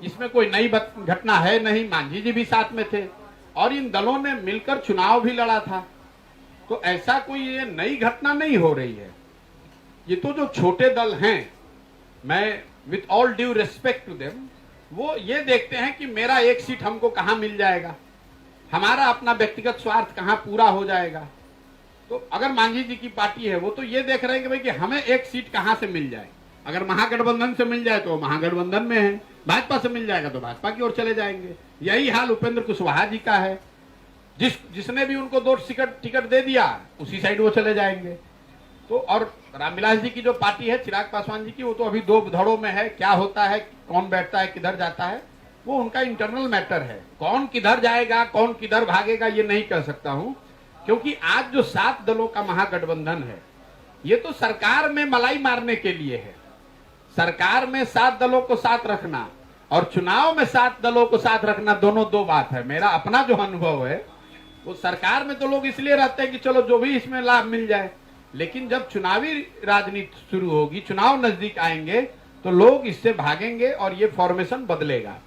इसमें कोई नई घटना है नहीं, मांझी जी भी साथ में थे और इन दलों ने मिलकर चुनाव भी लड़ा था। तो ऐसा कोई ये नई घटना नहीं हो रही है। ये तो जो छोटे दल हैं, मैं with all due respect to them, वो ये देखते हैं कि मेरा एक सीट हमको कहां मिल जाएगा, हमारा अपना व्यक्तिगत स्वार्थ कहां पूरा हो जाएगा। तो अगर मांझी जी की पार्टी है वो तो ये देख रहे हैं कि भाई कि हमें एक सीट कहां से मिल जाए। अगर महागठबंधन से मिल जाए तो महागठबंधन में है, भाजपा से मिल जाएगा तो भाजपा की ओर चले जाएंगे। यही हाल उपेंद्र कुशवाहा जी का है, जिसने भी उनको 2 टिकट दे दिया उसी साइड वो चले जाएंगे। तो और रामविलास जी की जो पार्टी है, चिराग पासवान जी की, वो तो अभी 2 धड़ों में है। क्या होता है, कौन बैठता है, किधर जाता है, वो उनका इंटरनल मैटर है। कौन किधर जाएगा, कौन किधर भागेगा, ये नहीं कह सकता हूं, क्योंकि आज जो 7 दलों का महागठबंधन है ये तो सरकार में मलाई मारने के लिए है। सरकार में 7 दलों को साथ रखना और चुनाव में 7 दलों को साथ रखना दोनों 2 बात है। मेरा अपना जो अनुभव है, वो सरकार में तो लोग इसलिए रहते हैं कि चलो जो भी इसमें लाभ मिल जाए, लेकिन जब चुनावी राजनीति शुरू होगी, चुनाव नजदीक आएंगे, तो लोग इससे भागेंगे और ये फॉर्मेशन बदलेगा।